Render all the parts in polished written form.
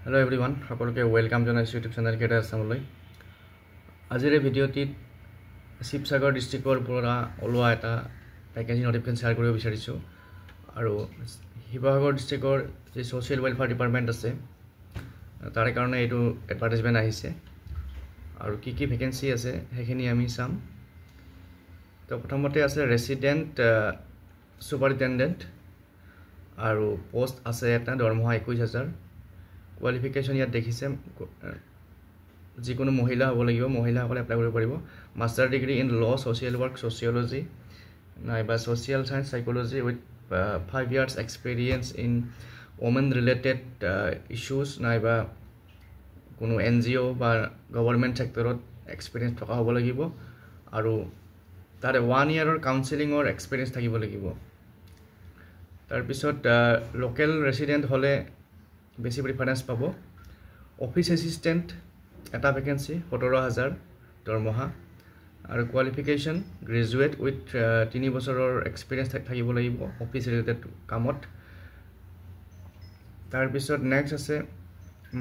Hello everyone, সকলোকে welcome জনাইছো YouTube channel কেটা আসামলৈ। আজিৰ এই ভিডিঅ'টিত শিৱসাগৰ ডিষ্ট্ৰিক্টৰ পৰা ওলোৱা এটা ভেকেন্সি নটিফিকেশ্যন শ্বেয়াৰ কৰিব বিচাৰিছো আৰু শিৱসাগৰ ডিষ্ট্ৰিক্টৰ যে সোশ্যাল ওয়েলফেয়াৰ ডিপাৰ্টমেণ্ট আছে তাৰ কাৰণে এইটো এডভাৰটাইজমেণ্ট আহিছে আৰু কি ভেকেন্সি আছে সেইখিনি আমি চাম। তো প্ৰথমতে আছে ৰেসিডেন্ট সুপাৰিনটেণ্ডেণ্ট আৰু পোষ্ট আছে এটা দৰমহা 21000। কোৱালিফিকেশ্যন ইয়াত দেখিছে যিকোনো মহিলা হ'ব লাগিব, মহিলাসকলে এপ্লাই কৰিব পাৰিব। Master degree in law, social work, sociology নাইবা social science, psychology with 5 years experience in women related issues নাইবা কোনো NGO বা গভৰ্ণমেণ্ট সেক্টৰত এক্সপিৰিয়েন্স থকা হ'ব লাগিব আৰু তাৰে 1 yearৰ কাউন্সেলিঙৰ এক্সপিৰিয়েন্স থাকিব লাগিব। তাৰপিছত লোকেল ৰেসিডেন্ট হ'লে বেছি প্ৰিফাৰেন্স পাব। অফিস এসিস্টেন্ট এটা ভেকেন্সি 17000 দৰমহা আৰু কোৱালিফিকেশ্যন গ্ৰেজুৱেট উইথ 3 বছৰৰ এক্সপিৰিয়েন্স থাকিব লাগিব অফিস ৰিলেটেড কামত। তাৰপিছত নেক্সট আছে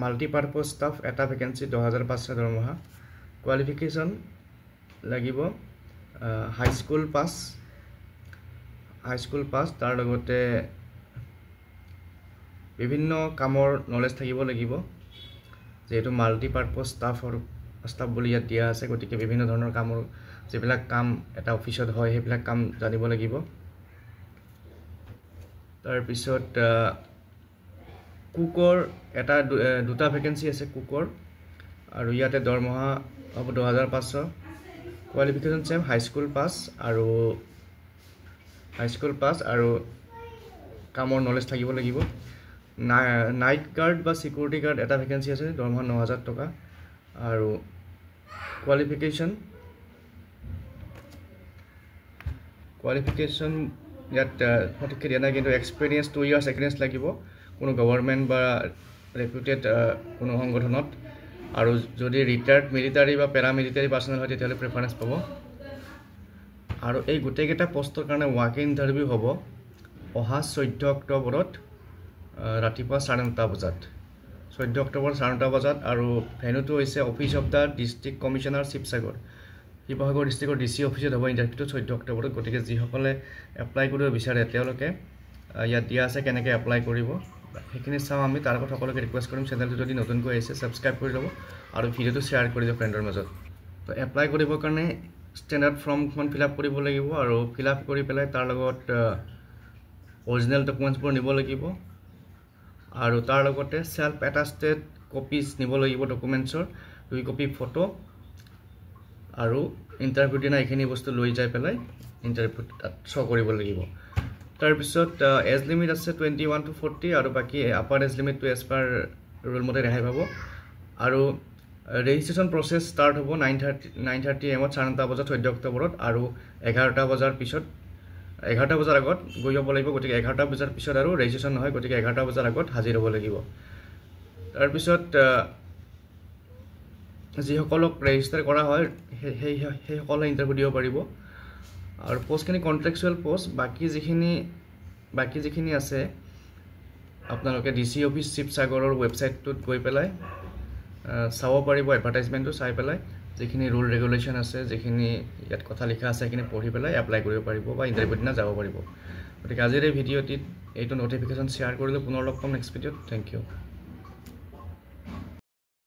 মাল্টিপাৰপাস ষ্টাফ এটা ভেকেন্সি 10500 দৰমহা। কোৱালিফিকেশ্যন লাগিব হাই স্কুল পাছ তাৰ লগতে বিভিন্ন কামৰ নলেজ থাকিব লাগিব যেহেতু মাল্টিপাৰপাস ষ্টাফ বুলি ইয়াত দিয়া আছে, গতিকে বিভিন্ন ধৰণৰ কামৰ যিবিলাক কাম এটা অফিসত হয় সেইবিলাক কাম জানিব লাগিব। তাৰপিছত কুকৰ এটা দুটা ভেকেন্সি আছে কুকৰ আৰু ইয়াতে দৰমহা হ'ব 10500। কোৱালিফিকেশ্যন সেম হাই স্কুল পাছ আৰু কামৰ নলেজ থাকিব লাগিব। নাইট গাৰ্ড বা সিকিউৰিটি গাৰ্ড এটা ভেকেন্সি আছে দৰমহা 9000 টকা আৰু কোৱালিফিকেশ্যন ইয়াত সঠিককৈ দিয়া নাই, কিন্তু এক্সপিৰিয়েন্স 2 years এক্সপিৰিয়েন্স লাগিব কোনো গভৰ্ণমেণ্ট বা ৰেপুটেড কোনো সংগঠনত আৰু যদি ৰিটায়াৰ্ড মিলিটাৰী বা পেৰামিলিটাৰী পাৰ্সনেল হয় তেতিয়াহ'লে প্ৰিফাৰেন্স পাব। আৰু এই গোটেইকেইটা পোষ্টৰ কাৰণে ৱাক ইন ইণ্টাৰভিউ হ'ব অহা 14 অক্টোবৰত ৰাতিপুৱা 9:30 বজাত, 14 অক্টোবৰ 9:30 বজাত। আৰু ভেন্যুটো হৈছে office of the district commissioner Sivasagar ডিস্ট্ৰিক্টৰ DC অফিসত হ'ব ইণ্টাৰভিউটো 14 অক্টোবৰত। গতিকে যিসকলে এপ্লাই কৰিব বিচাৰে তেওঁলোকে ইয়াত দিয়া আছে কেনেকৈ এপ্লাই কৰিব সেইখিনি চাওঁ আমি। তাৰ আগত সকলোকে ৰিকুৱেষ্ট কৰিম চেনেলটো যদি নতুনকৈ আহিছে ছাবস্ক্ৰাইব কৰি ল'ব আৰু ভিডিঅ'টো শ্বেয়াৰ কৰি দিব ফ্ৰেণ্ডৰ মাজত। তো এপ্লাই কৰিবৰ কাৰণে ষ্টেণ্ডাৰ্ড ফৰ্মখন ফিল আপ কৰিব লাগিব আৰু ফিল আপ কৰি পেলাই তাৰ লগত অৰিজিনেল ডকুমেণ্টছবোৰ নিব লাগিব আৰু তাৰ লগতে সেলফ এটাস্টেড কপিজ নিব লাগিব ডকুমেণ্টছৰ 2 কপি ফটো আৰু ইণ্টাৰভিউ দিনা এইখিনি বস্তু লৈ যাই পেলাই ইণ্টাৰভিউ শ্ব' কৰিব লাগিব। তাৰপিছত এজ লিমিট আছে 21 to 40 আৰু বাকী আপাৰ এজ লিমিটটো এজ পাৰ ৰুল মতে ৰেহাই পাব। আৰু ৰেজিষ্ট্ৰেশ্যন প্ৰচেছ ষ্টাৰ্ট হ'ব 9:30 AM 9:30 বজাত 14 অক্টোবৰত আৰু 11টা বজাৰ পিছত 11টা বজাৰ আগত গৈ যাব লাগিব। গতিকে 11টা বজাৰ পিছত আৰু ৰেজিষ্ট্ৰেশ্যন নহয়, গতিকে 11টা বজাৰ আগত হাজিৰ হ'ব লাগিব। তাৰপিছত যিসকলক ৰেজিষ্টাৰ কৰা হয় সেইসকলে ইণ্টাৰভিউ দিব পাৰিব আৰু পোষ্টখিনি কণ্ট্ৰেকচুৱেল পোষ্ট। বাকী যিখিনি আছে আপোনালোকে DC অফিস শিৱসাগৰৰ ৱেবছাইটটোত গৈ পেলাই চাব পাৰিব, এডভাৰটাইজমেণ্টটো চাই পেলাই যিখিনি ৰুল ৰেগুলেশ্যন আছে, যিখিনি ইয়াত কথা লিখা আছে সেইখিনি পঢ়ি পেলাই এপ্লাই কৰিব পাৰিব বা ইণ্টাৰভিউ দিনা যাব পাৰিব। গতিকে আজিৰ এই ভিডিঅ'টিত এইটো নটিফিকেশ্যন শ্বেয়াৰ কৰিলোঁ। পুনৰ লগ পাম নেক্সট ভিডিঅ'ত। Thank U.